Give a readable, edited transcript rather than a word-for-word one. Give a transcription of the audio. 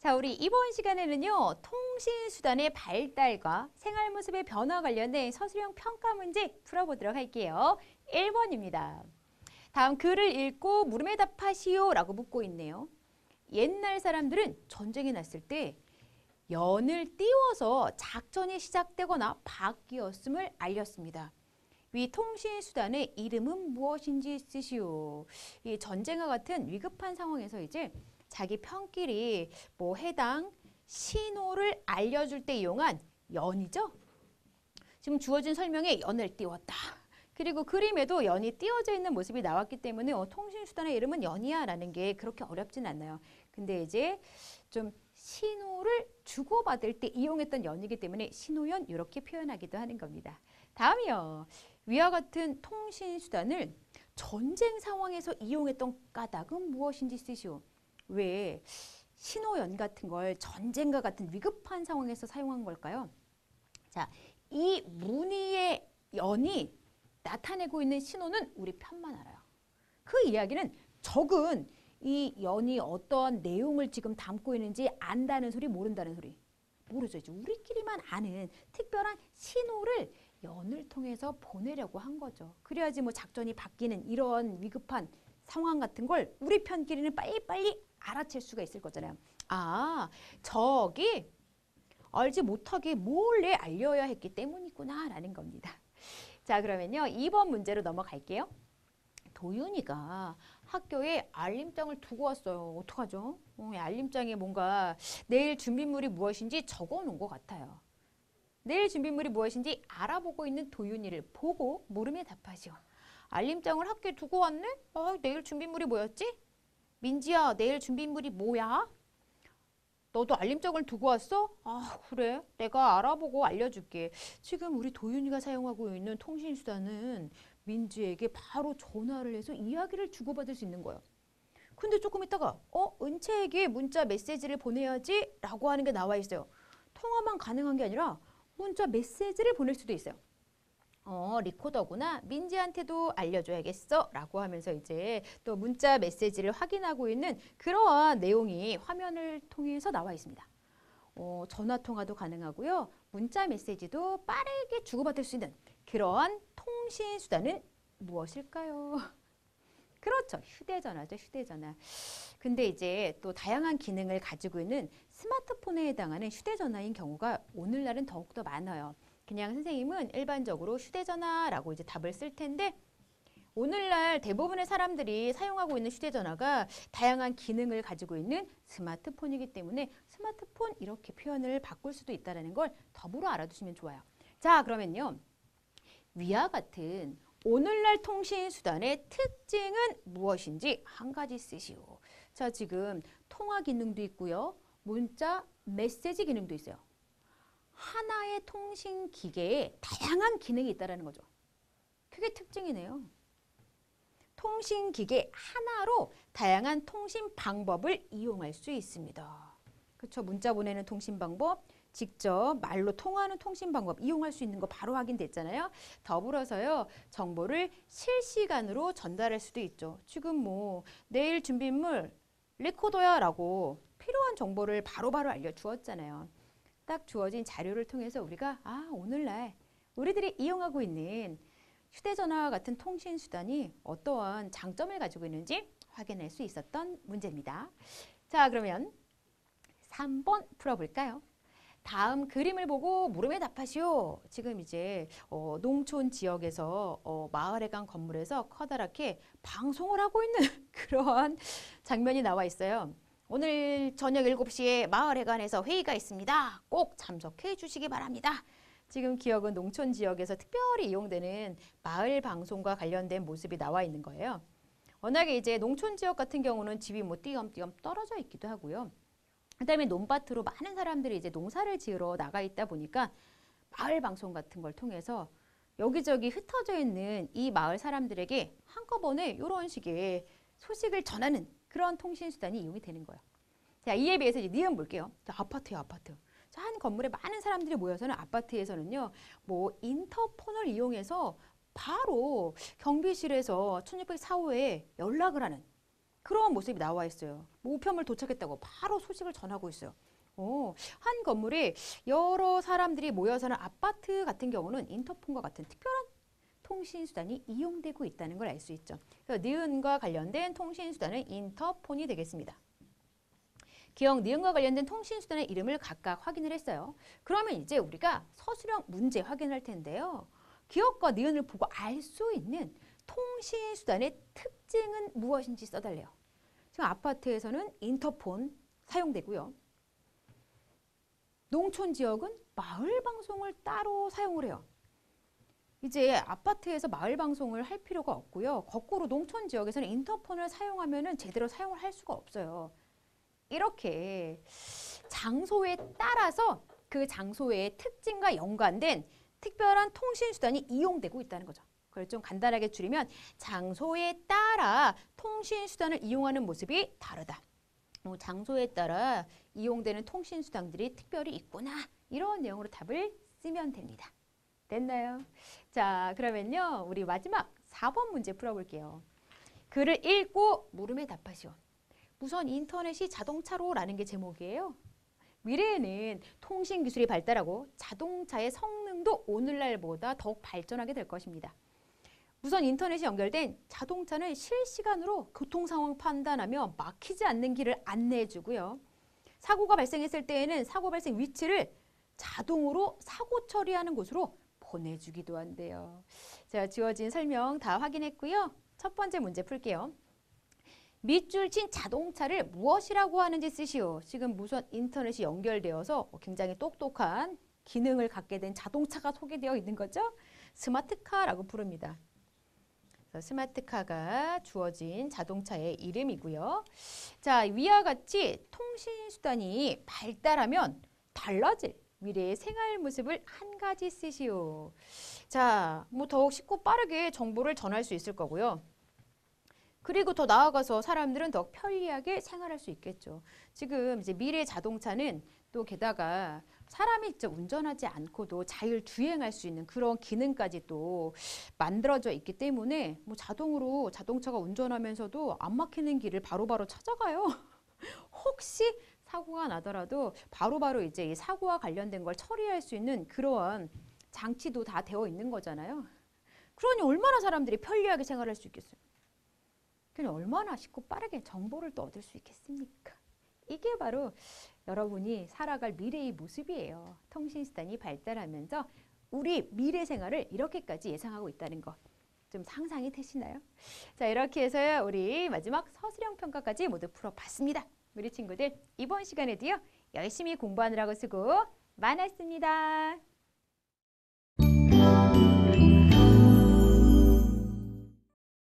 자, 우리 이번 시간에는요, 통신수단의 발달과 생활 모습의 변화 관련된 서술형 평가 문제 풀어보도록 할게요. 1번입니다. 다음 글을 읽고 물음에 답하시오 라고 묻고 있네요. 옛날 사람들은 전쟁이 났을 때 연을 띄워서 작전이 시작되거나 바뀌었음을 알렸습니다. 위 통신수단의 이름은 무엇인지 쓰시오. 이 전쟁과 같은 위급한 상황에서 이제 자기 편끼리 해당 신호를 알려줄 때 이용한 연이죠. 지금 주어진 설명에 연을 띄웠다. 그리고 그림에도 연이 띄워져 있는 모습이 나왔기 때문에 통신수단의 이름은 연이야 라는 게 그렇게 어렵진 않아요. 근데 이제 좀 신호를 주고받을 때 이용했던 연이기 때문에 신호연 이렇게 표현하기도 하는 겁니다. 다음이요. 위와 같은 통신수단을 전쟁 상황에서 이용했던 까닭은 무엇인지 쓰시오. 왜 신호연 같은 걸 전쟁과 같은 위급한 상황에서 사용한 걸까요? 자, 이 무늬의 연이 나타내고 있는 신호는 우리 편만 알아요. 그 이야기는 적은 이 연이 어떠한 내용을 지금 담고 있는지 안다는 소리, 모른다는 소리. 모르죠. 이제 우리끼리만 아는 특별한 신호를 연을 통해서 보내려고 한 거죠. 그래야지 작전이 바뀌는 이런 위급한 상황 같은 걸 우리 편끼리는 빨리빨리 알아챌 수가 있을 거잖아요. 아, 적이 알지 못하게 몰래 알려야 했기 때문이구나 라는 겁니다. 자, 그러면요. 2번 문제로 넘어갈게요. 도윤이가 학교에 알림장을 두고 왔어요. 어떡하죠? 알림장에 뭔가 내일 준비물이 무엇인지 적어 놓은 것 같아요. 내일 준비물이 무엇인지 알아보고 있는 도윤이를 보고 물음에 답하시오. 알림장을 학교에 두고 왔네? 내일 준비물이 뭐였지? 민지야, 내일 준비물이 뭐야? 너도 알림장을 두고 왔어? 아, 그래? 내가 알아보고 알려줄게. 지금 우리 도윤이가 사용하고 있는 통신수단은 민지에게 바로 전화를 해서 이야기를 주고받을 수 있는 거예요. 근데 조금 있다가 은채에게 문자 메시지를 보내야지 라고 하는 게 나와 있어요. 통화만 가능한 게 아니라 문자 메시지를 보낼 수도 있어요. 리코더구나. 민지한테도 알려줘야겠어 라고 하면서 이제 또 문자 메시지를 확인하고 있는 그러한 내용이 화면을 통해서 나와 있습니다. 전화통화도 가능하고요. 문자 메시지도 빠르게 주고받을 수 있는 그러한 통신수단은 무엇일까요? 그렇죠. 휴대전화죠. 휴대전화. 근데 이제 또 다양한 기능을 가지고 있는 스마트폰에 해당하는 휴대전화인 경우가 오늘날은 더욱더 많아요. 그냥 선생님은 일반적으로 휴대전화라고 이제 답을 쓸 텐데 오늘날 대부분의 사람들이 사용하고 있는 휴대전화가 다양한 기능을 가지고 있는 스마트폰이기 때문에 스마트폰 이렇게 표현을 바꿀 수도 있다는 걸 더불어 알아두시면 좋아요. 자, 그러면요. 위와 같은 오늘날 통신수단의 특징은 무엇인지 한 가지 쓰시오. 자, 지금 통화 기능도 있고요. 문자, 메시지 기능도 있어요. 하나의 통신 기계에 다양한 기능이 있다는 거죠. 그게 특징이네요. 통신 기계 하나로 다양한 통신 방법을 이용할 수 있습니다. 그렇죠? 문자 보내는 통신 방법, 직접 말로 통화하는 통신 방법 이용할 수 있는 거 바로 확인됐잖아요. 더불어서요. 정보를 실시간으로 전달할 수도 있죠. 지금 내일 준비물 리코더야 라고 필요한 정보를 바로바로 알려주었잖아요. 딱 주어진 자료를 통해서 우리가 오늘날 우리들이 이용하고 있는 휴대전화와 같은 통신수단이 어떠한 장점을 가지고 있는지 확인할 수 있었던 문제입니다. 자, 그러면 3번 풀어볼까요? 다음 그림을 보고 물음에 답하시오. 지금 이제 농촌 지역에서 마을에 간 건물에서 커다랗게 방송을 하고 있는 그러한 장면이 나와 있어요. 오늘 저녁 7시에 마을회관에서 회의가 있습니다. 꼭 참석해 주시기 바랍니다. 지금 기억은 농촌 지역에서 특별히 이용되는 마을 방송과 관련된 모습이 나와 있는 거예요. 워낙에 이제 농촌 지역 같은 경우는 집이 띄엄띄엄 떨어져 있기도 하고요. 그다음에 논밭으로 많은 사람들이 이제 농사를 지으러 나가 있다 보니까 마을 방송 같은 걸 통해서 여기저기 흩어져 있는 이 마을 사람들에게 한꺼번에 이런 식의 소식을 전하는 그런 통신수단이 이용이 되는 거예요. 자, 이에 비해서 이제 니은 볼게요. 자, 아파트요, 아파트. 자, 한 건물에 많은 사람들이 모여서는 아파트에서는요, 인터폰을 이용해서 바로 경비실에서 1604호에 연락을 하는 그런 모습이 나와 있어요. 뭐 우편물 도착했다고 바로 소식을 전하고 있어요. 한 건물에 여러 사람들이 모여 사는 아파트 같은 경우는 인터폰과 같은 특별한 통신수단이 이용되고 있다는 걸 알 수 있죠. 그래서 니은과 관련된 통신수단은 인터폰이 되겠습니다. 기억 니은과 관련된 통신수단의 이름을 각각 확인을 했어요. 그러면 이제 우리가 서술형 문제 확인할 텐데요. 기억과 니은을 보고 알 수 있는 통신수단의 특징은 무엇인지 써달래요. 지금 아파트에서는 인터폰 사용되고요. 농촌 지역은 마을 방송을 따로 사용을 해요. 이제 아파트에서 마을 방송을 할 필요가 없고요. 거꾸로 농촌 지역에서는 인터폰을 사용하면은 제대로 사용을 할 수가 없어요. 이렇게 장소에 따라서 그 장소의 특징과 연관된 특별한 통신수단이 이용되고 있다는 거죠. 그걸 좀 간단하게 줄이면 장소에 따라 통신수단을 이용하는 모습이 다르다. 장소에 따라 이용되는 통신수단들이 특별히 있구나. 이런 내용으로 답을 쓰면 됩니다. 됐나요? 자, 그러면요. 우리 마지막 4번 문제 풀어볼게요. 글을 읽고 물음에 답하시오. 무선 인터넷이 자동차로 라는 게 제목이에요. 미래에는 통신 기술이 발달하고 자동차의 성능도 오늘날보다 더욱 발전하게 될 것입니다. 무선 인터넷이 연결된 자동차는 실시간으로 교통 상황 판단하며 막히지 않는 길을 안내해 주고요. 사고가 발생했을 때에는 사고 발생 위치를 자동으로 사고 처리하는 곳으로 보내주기도 한대요. 자, 주어진 설명 다 확인했고요. 첫 번째 문제 풀게요. 밑줄 친 자동차를 무엇이라고 하는지 쓰시오. 지금 무선 인터넷이 연결되어서 굉장히 똑똑한 기능을 갖게 된 자동차가 소개되어 있는 거죠. 스마트카라고 부릅니다. 스마트카가 주어진 자동차의 이름이고요. 자, 위와 같이 통신수단이 발달하면 달라질 미래의 생활 모습을 한 가지 쓰시오. 자, 뭐 더욱 쉽고 빠르게 정보를 전할 수 있을 거고요. 그리고 더 나아가서 사람들은 더 편리하게 생활할 수 있겠죠. 지금 이제 미래 자동차는 또 게다가 사람이 직접 운전하지 않고도 자율주행할 수 있는 그런 기능까지 또 만들어져 있기 때문에 뭐 자동으로 자동차가 운전하면서도 안 막히는 길을 바로바로 찾아가요. 혹시 사고가 나더라도 바로바로 이제 이 사고와 관련된 걸 처리할 수 있는 그런 장치도 다 되어 있는 거잖아요. 그러니 얼마나 사람들이 편리하게 생활할 수 있겠어요. 그냥 얼마나 쉽고 빠르게 정보를 또 얻을 수 있겠습니까? 이게 바로 여러분이 살아갈 미래의 모습이에요. 통신수단이 발달하면서 우리 미래 생활을 이렇게까지 예상하고 있다는 거. 좀 상상이 되시나요? 자, 이렇게 해서요. 우리 마지막 서술형 평가까지 모두 풀어봤습니다. 우리 친구들 이번 시간에도요. 열심히 공부하느라고 수고 많았습니다.